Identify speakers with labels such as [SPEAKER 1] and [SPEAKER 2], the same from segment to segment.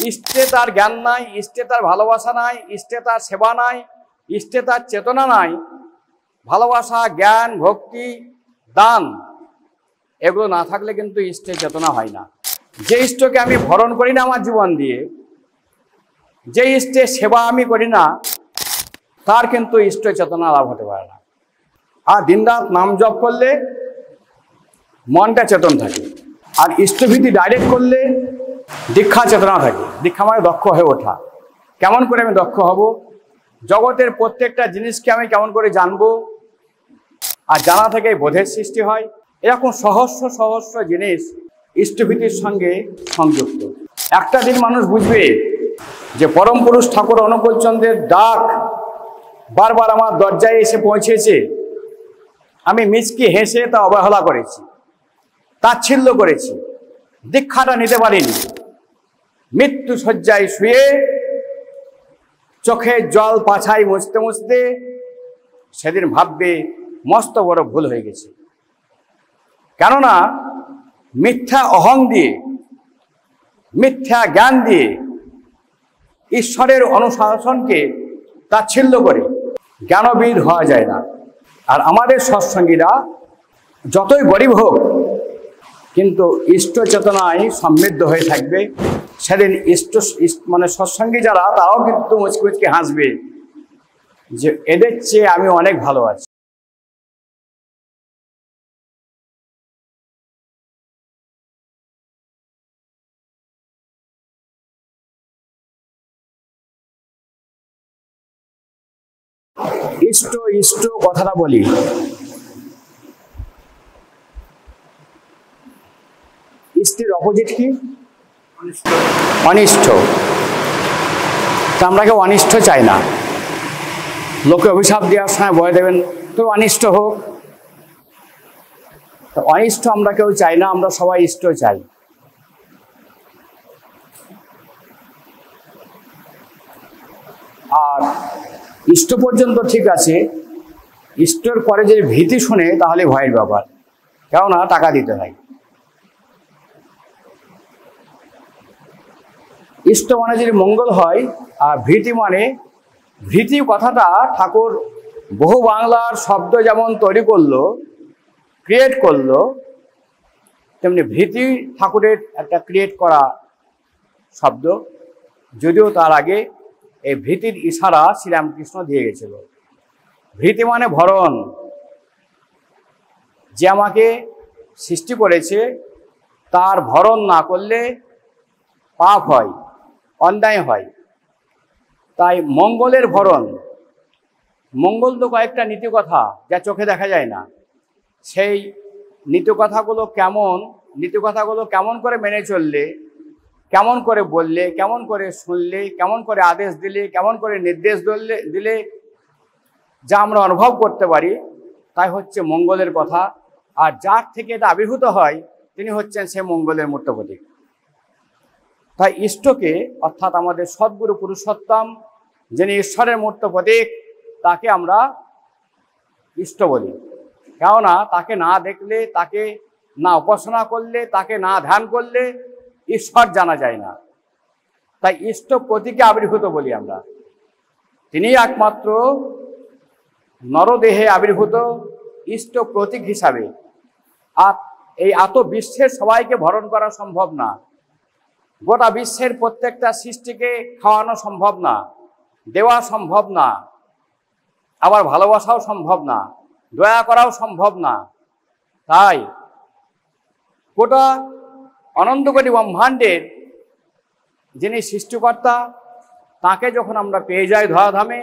[SPEAKER 1] ইষ্টে তার জ্ঞান নাই, ইষ্টে তার ভালোবাসা নাই, ইষ্টে তার সেবা নাই, ইষ্টে তার চেতনা নাই। ভালোবাসা, জ্ঞান, ভক্তি, দান এগুলো না থাকলে কিন্তু ইষ্টের চেতনা হয় না। যে ইষ্টকে আমি ভরণ করি না আমার জীবন দিয়ে, যে ইষ্টের সেবা আমি করি না, তার কিন্তু ইষ্ট চেতনা লাভ হতে পারে না। আর দিনরাত নাম জপ করলে মনটা চেতন থাকে, আর ইষ্টভীতি ডাইরেক্ট করলে দীক্ষা চেতনা থাকে। দীক্ষা মানে দক্ষ হয়ে ওঠা। কেমন করে আমি দক্ষ হব? জগতের প্রত্যেকটা জিনিসকে আমি কেমন করে জানবো, আর জানা থেকে বোধের সৃষ্টি হয়। এরকম সহস্র সহস্র জিনিস ইষ্টভীতির সঙ্গে সংযুক্ত। একটা দিন মানুষ বুঝবে যে পরম পুরুষ ঠাকুর অনুকূলচন্দ্রের ডাক বারবার আমার দরজায় এসে পৌঁছেছে, আমি মিচকি হেসে তা অবহেলা করেছি, তাচ্ছিল্য করেছি, দীক্ষাটা নিতে পারিনি। মৃত্যু শয্যায় শুয়ে চোখের জল পাছায় মুছতে মুছতে সেদিন ভাববে মস্ত বড় ভুল হয়ে গেছে। কেননা মিথ্যা অহং দিয়ে, মিথ্যা জ্ঞান দিয়ে ঈশ্বরের অনুশাসনকে তাচ্ছিল্য করে জ্ঞানবিদ হওয়া যায় না। আর আমাদের সৎসঙ্গীরা যতই গরিব হোক কিন্তু ইষ্ট চেতনায় সমৃদ্ধ হয়ে থাকবে। সেদিন মানে সৎসঙ্গী যারা, তারাও কিন্তু মুচকি মুচকি হাসবে যে এদের চেয়ে আমি অনেক ভালো আছি। ইষ্ট ইষ্ট কথাটা বলি, ইষ্টের অপোজিট কি? অনিষ্ট। তা আমরা কেউ অনিষ্ট চাই না। লোকে অভিশাপ দেওয়ার সময় বলে দেবেন তো অনিষ্ট হোক। অনিষ্ট আমরা কেউ চাই না, আমরা সবাই ইষ্ট চাই। আর ইষ্ট পর্যন্ত ঠিক আছে, ইষ্টর পরে যদি ভীতি শুনে তাহলে ভয়ের ব্যাপার, কেননা টাকা দিতে হয়। ইষ্ট মানে যদি মঙ্গল হয়, আর ভীতি মানে, ভীতি কথাটা ঠাকুর বহু বাংলার শব্দ যেমন তৈরি করলো, ক্রিয়েট করলো, তেমনি ভীতি ঠাকুরের একটা ক্রিয়েট করা শব্দ। যদিও তার আগে এই ভীতির ইশারা শ্রীরামকৃষ্ণ দিয়ে গেছিল। ভীতি মানে ভরণ। যে আমাকে সৃষ্টি করেছে তার ভরণ না করলে পাপ হয়, অন্যায় হয়। তাই মঙ্গলের ভরণ। মঙ্গল তো কয়েকটা নীতিকথা যা চোখে দেখা যায় না। সেই নীতিকথাগুলো কেমন করে মেনে চললে, কেমন করে বললে, কেমন করে শুনলে, কেমন করে আদেশ দিলে, কেমন করে নির্দেশ দিলে যা আমরা অনুভব করতে পারি, তাই হচ্ছে মঙ্গলের কথা। আর যার থেকে এটা আবির্ভূত হয় তিনি হচ্ছেন সে মঙ্গলের মূর্ত প্রতীক। তাই ইষ্টকে, অর্থাৎ আমাদের সদ্গুরু পুরুষোত্তম যিনি ঈশ্বরের মূর্ত প্রতীক, তাকে আমরা ইষ্ট বলি। কেননা তাকে না দেখলে, তাকে না উপাসনা করলে, তাকে না ধ্যান করলে ঈশ্বর জানা যায় না। তাই ইষ্ট প্রতীকে আবির্ভূত বলি আমরা। তিনি একমাত্র নরদেহে আবির্ভূত ইষ্ট প্রতীক হিসাবে। আর এই এত বিশ্বের সবাইকে ভরণ করা সম্ভব না, গোটা বিশ্বের প্রত্যেকটা সৃষ্টিকে খাওয়ানো সম্ভব না, দেওয়া সম্ভব না, আবার ভালোবাসাও সম্ভব না, দয়া করাও সম্ভব না। তাই গোটা অনন্ত কোটি ব্রহ্মাণ্ডের যিনি সৃষ্টিকর্তা, তাকে যখন আমরা পেয়ে যাই ধরাধামে,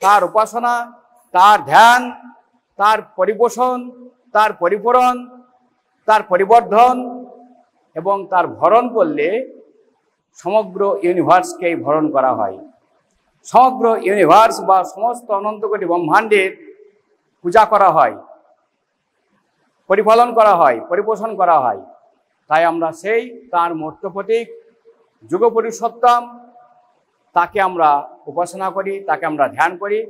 [SPEAKER 1] তার উপাসনা, তার ধ্যান, তার পরিপোষণ, তার পরিপূরণ, তার পরিবর্ধন এবং তার ভরণ করলে সমগ্র ইউনিভার্সকেই ভরণ করা হয়। সমগ্র ইউনিভার্স বা সমস্ত অনন্ত কোটি ব্রহ্মাণ্ডের পূজা করা হয়, পরিপালন করা হয়, পরিপোষণ করা হয়। তাই আমরা সেই তার মূর্ত প্রতীক যুগ পুরুষোত্তম, তাকে আমরা উপাসনা করি, তাকে আমরা ধ্যান করি।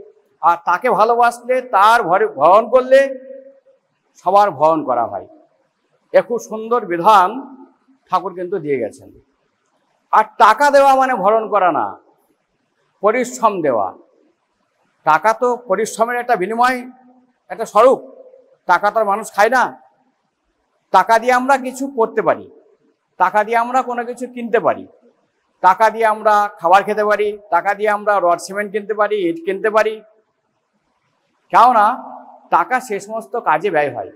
[SPEAKER 1] আর তাকে ভালোবাসলে, তার ভরণ করলে সবার ভরণ করা হয়। এ খুব সুন্দর বিধান ঠাকুর কিন্তু দিয়ে গেছেন। আর টাকা দেওয়া মানে ভরণ করা না, পরিশ্রম দেওয়া। টাকা তো পরিশ্রমের একটা বিনিময়, একটা স্বরূপ। টাকা তো আর মানুষ খায় না। টাকা দিয়ে আমরা কিছু করতে পারি, টাকা দিয়ে আমরা কোনো কিছু কিনতে পারি, টাকা দিয়ে আমরা খাবার খেতে পারি, টাকা দিয়ে আমরা রড সিমেন্ট কিনতে পারি, ইট কিনতে পারি। কেননা টাকা সে সমস্ত কাজে ব্যয় হয়।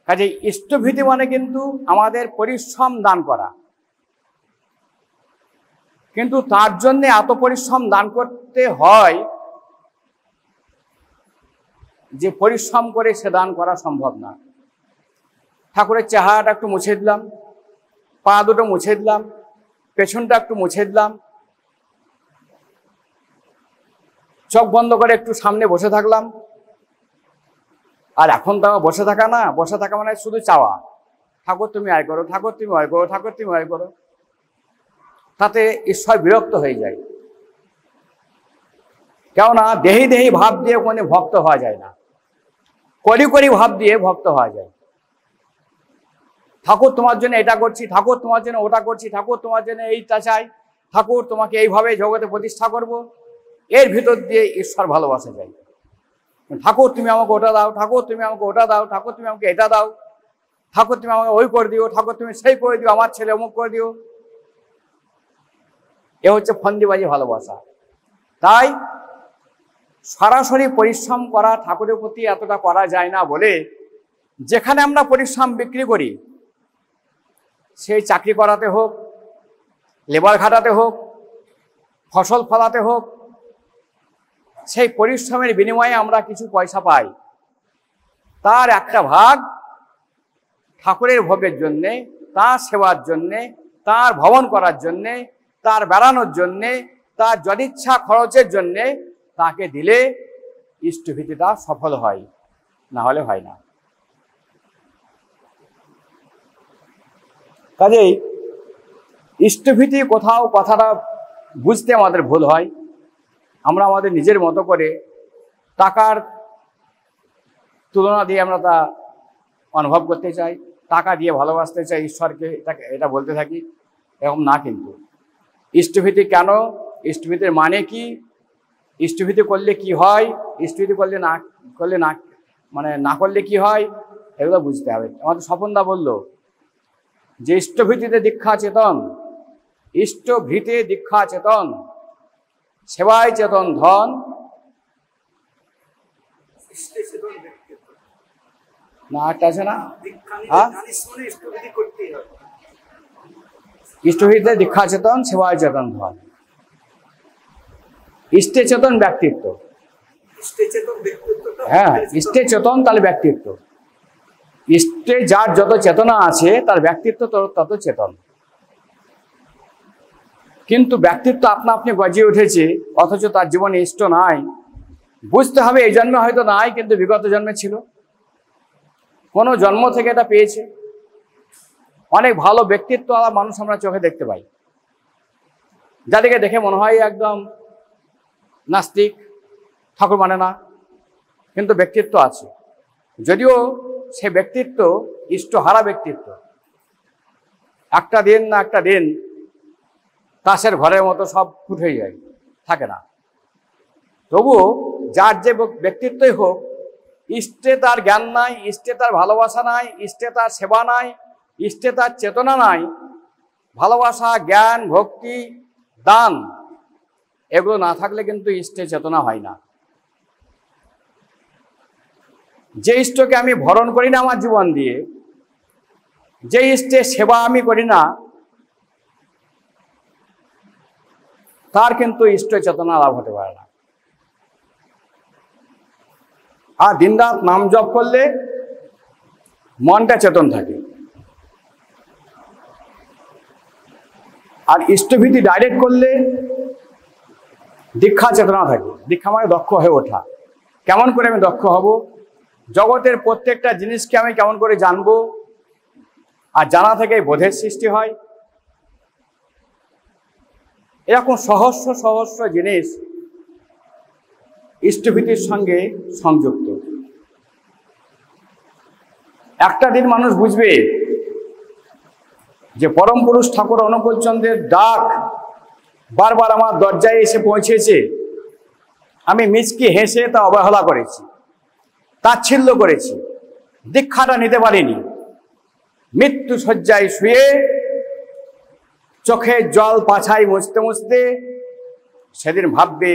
[SPEAKER 1] কাজে ইষ্টভীতি মানে কিন্তু আমাদের পরিশ্রম দান করা। কিন্তু তার জন্য এত পরিশ্রম দান করতে হয় যে পরিশ্রম করে সে দান করা সম্ভব না। ঠাকুরের চেহারাটা একটু মুছে দিলাম, পা দুটো মুছে দিলাম, পেছনটা একটু মুছে দিলাম, চোখ বন্ধ করে একটু সামনে বসে থাকলাম। আর এখন তো বসে থাকা না, বসে থাকা মানে শুধু চাওয়া, ঠাকুর তুমি আয় করো, ঠাকুর তুমি আয় করো, ঠাকুর তুমি আয় করো। তাতে ঈশ্বর বিরক্ত হয়ে যায়। কেননা দেহি দেহি ভাব দিয়ে কোনো ভক্ত হওয়া যায় না, করি করি ভাব দিয়ে ভক্ত হওয়া যায়। ঠাকুর তোমার জন্য এটা করছি, ঠাকুর তোমার জন্য ওটা করছি, ঠাকুর তোমার জন্য এইটা চাই, ঠাকুর তোমাকে এইভাবে জগতে প্রতিষ্ঠা করব। এর ভিতর দিয়ে ঈশ্বর ভালোবাসা যায়। ঠাকুর তুমি আমাকে ওটা দাও, ঠাকুর তুমি আমাকে ওটা দাও, ঠাকুর তুমি আমাকে এটা দাও, ঠাকুর তুমি আমাকে ওই করে দিও, ঠাকুর তুমি সেই করে দিও, আমার ছেলে অমুক করে দিও। এ হচ্ছে ফন্দিবাজি ভালোবাসা। তাই সরাসরি পরিশ্রম করা ঠাকুরের প্রতি এতটা করা যায় না বলে যেখানে আমরা পরিশ্রম বিক্রি করি, সেই চাকরি করাতে হোক, লেবার খাটাতে হোক, ফসল ফলাতে হোক, সেই পরিশ্রমের বিনিময়ে আমরা কিছু পয়সা পাই। তার একটা ভাগ ঠাকুরের ভোগের জন্যে, তার সেবার জন্যে, তার ভবন করার জন্যে, তার বেড়ানোর জন্যে, তার যদিচ্ছা খরচের জন্যে তাকে দিলে ইষ্টভীতিটা সফল হয়, না হলে হয় না। কাজেই ইষ্টভীতি কোথাও কথাটা বুঝতে আমাদের ভুল হয়। আমরা আমাদের নিজের মতো করে টাকার তুলনা দিয়ে আমরা তা অনুভব করতে চাই, টাকা দিয়ে ভালোবাসতে চাই ঈশ্বরকে, এটা বলতে থাকি। এরকম না। কিন্তু ইষ্টভীতি কেন, ইষ্টভীতির মানে কি, ইষ্টভীতি করলে কি হয়, ইষ্টভীতি করলে না করলে কি হয়, এগুলো বুঝতে হবে। আমাদের স্বপনদা বলল যে ইষ্টভীতিতে দীক্ষা চেতন, ইষ্টভীতে দীক্ষা চেতন, সেবায় চেতন ধন, না একটা আছে না, হ্যাঁ, ইষ্টভীতিতে দীক্ষা চেতন, সেবায় চেতন ধন। ইষ্টে চেতন ব্যক্তিত্ব, হ্যাঁ, ইষ্টে চেতন তাহলে ব্যক্তিত্ব। ইষ্টে যার যত চেতনা আছে তার ব্যক্তিত্ব তত চেতন। কিন্তু ব্যক্তিত্ব আপনা আপনি গজিয়ে উঠেছে, অথচ তার জীবনে ইষ্ট নাই। বুঝতে হবে এই জন্মে হয়তো নাই, কিন্তু বিগত জন্মে ছিল, কোনো জন্ম থেকে এটা পেয়েছে। অনেক ভালো ব্যক্তিত্ব মানুষ আমরা চোখে দেখতে পাই, যাদেরকে দেখে মনে হয় একদম নাস্তিক, ঠাকুর মানে না, কিন্তু ব্যক্তিত্ব আছে। যদিও সে ব্যক্তিত্ব ইষ্টহারা ব্যক্তিত্ব। একটা দিন না একটা দিন তাসের ঘরের মতো সব ফুট হয়ে যায়, থাকে না। তবুও যার যে ব্যক্তিত্বই হোক, ইষ্টে তার জ্ঞান নাই, ইষ্টে তার ভালোবাসা নাই, ইষ্টে তার সেবা নাই, ইষ্টে তার চেতনা নাই, ভালোবাসা, জ্ঞান, ভক্তি, দান এগুলো না থাকলে কিন্তু ইষ্টে চেতনা হয় না। যে ইষ্টকে আমি ভরণ করি না আমার জীবন দিয়ে, যে ইষ্টের সেবা আমি করি না, তার কিন্তু ইষ্ট চেতনা লাভ হতে পারে না। আর দিনরাত নাম জপ করলে মনটা চেতন থাকে। আর ইষ্টভীতি ডাইরেক্ট করলে দীক্ষা চেতনা থাকে। দীক্ষা মানে দক্ষ হয়ে ওঠা। কেমন করে আমি দক্ষ হব, জগতের প্রত্যেকটা জিনিসকে আমি কেমন করে জানবো, আর জানা থেকে বোধের সৃষ্টি হয়। এরকম সহস্র সহস্র জিনিস ইষ্টভীতির সঙ্গে সংযুক্ত। একটা দিন মানুষ বুঝবে যে পরম পুরুষ ঠাকুর অনুকূলচন্দ্রের ডাক বারবার আমার দরজায় এসে পৌঁছেছে, আমি মিচকি হেসে তা অবহেলা করেছি, তাচ্ছিল্য করেছি, দীক্ষাটা নিতে পারিনি। মৃত্যু শয্যায় শুয়ে চোখে জল পাছায় মুছতে মুছতে সেদিন ভাববে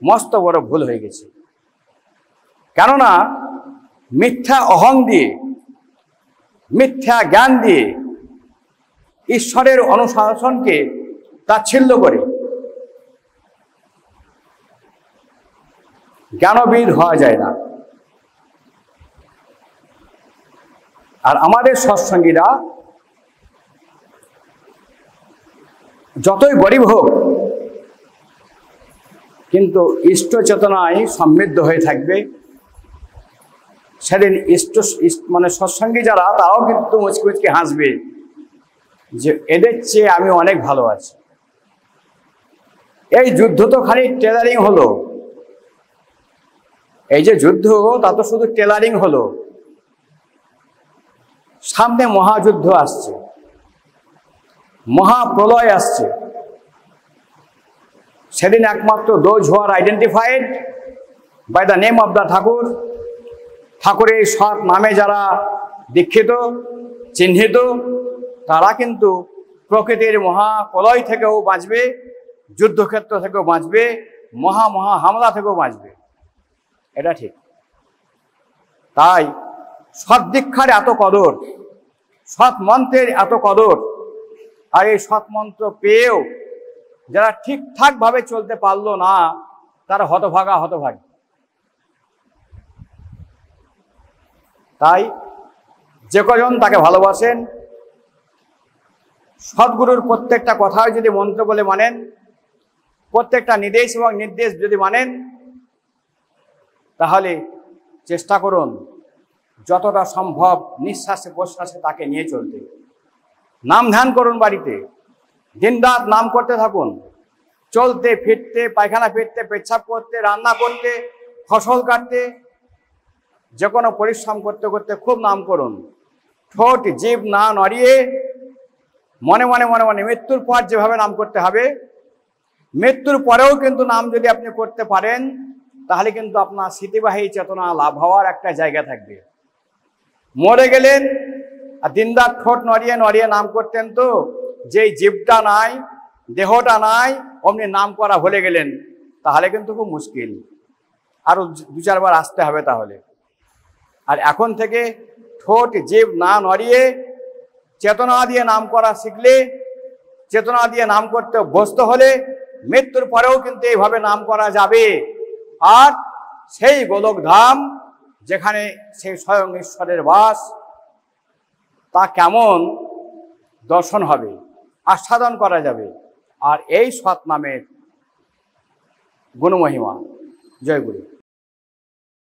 [SPEAKER 1] মস্ত বড় ভুল হয়ে গেছে। কেননা মিথ্যা অহং দিয়ে, মিথ্যা জ্ঞান দিয়ে ঈশ্বরের অনুশাসনকে তাচ্ছিল্য করে জ্ঞানবিদ হওয়া যায় না। আর আমাদের সৎসঙ্গীরা যতই গরিব হোক কিন্তু ইষ্ট চেতনায় সমৃদ্ধ হয়ে থাকবে। সেদিন মানে সৎসঙ্গী যারা, তারাও কিন্তু মুচকি মুচকি হাসবে যে এদের চেয়ে আমি অনেক ভালো আছি। এই যুদ্ধ তো খালি টেলারিং হলো, এই যে যুদ্ধ তা তো শুধু টেলারিং হলো। সামনে মহাযুদ্ধ আসছে, মহাপ্রলয় আসছে। সেদিন একমাত্র those who are identified by the name of the Thakur, ঠাকুরের সৎ নামে যারা দীক্ষিত চিহ্নিত, তারা কিন্তু প্রকৃতির মহাপ্রলয় থেকেও বাঁচবে, যুদ্ধক্ষেত্র থেকেও বাঁচবে, মহা হামলা থেকেও বাঁচবে। এটা ঠিক। তাই সৎ দীক্ষার এত কদর, সৎ মন্ত্রের এত কদর। আর এই সৎ মন্ত্র পেয়েও যারা ঠিকঠাক ভাবে চলতে পারলো না, তারা হতভাগা হতভাগী। তাই যে কজন তাকে ভালোবাসেন, সদ্গুরুর প্রত্যেকটা কথাই যদি মন্ত্র বলে মানেন, প্রত্যেকটা নির্দেশ এবং নির্দেশ যদি মানেন, তাহলে চেষ্টা করুন যতটা সম্ভব নিঃশ্বাসে প্রশ্বাসে তাকে নিয়ে চলতে। নাম ধ্যান করুন বাড়িতে, দিনরাত নাম করতে থাকুন। চলতে ফিরতে, পায়খানা ফিরতে, পেচ্ছাপ করতে, রান্না করতে, ফসল কাটতে, যে কোনো পরিশ্রম করতে করতে খুব নাম করুন। ঠোঁট জিভ না নড়িয়ে মনে মনে মনে মনে মৃত্যুর পর যেভাবে নাম করতে হবে, মৃত্যুর পরেও কিন্তু নাম যদি আপনি করতে পারেন, তাহলে কিন্তু আপনার স্মৃতিবাহী চেতনা লাভ হওয়ার একটা জায়গা থাকবে। মরে গেলেন আর দিনরাত ঠোঁট নড়িয়ে নড়িয়ে নাম করতেন, তো যেই জীবটা নাই, দেহটা নাই, অমনি নাম করা ভুলে গেলেন, তাহলে কিন্তু খুব মুশকিল। আরো 2-4 বার আসতে হবে তাহলে। আর এখন থেকে ঠোঁট জিভ না নড়িয়ে চেতনা দিয়ে নাম করা শিখলে, চেতনা দিয়ে নাম করতে অভ্যস্ত হলে মৃত্যুর পরেও কিন্তু এইভাবে নাম করা যাবে। আর সেই গোলক ধাম, যেখানে সেই স্বয়ং ঈশ্বরের বাস, তা কেমন দর্শন হবে, আস্বাদন করা যাবে। আর এই সৎ নামের গুণমহিমা। জয় গুরু।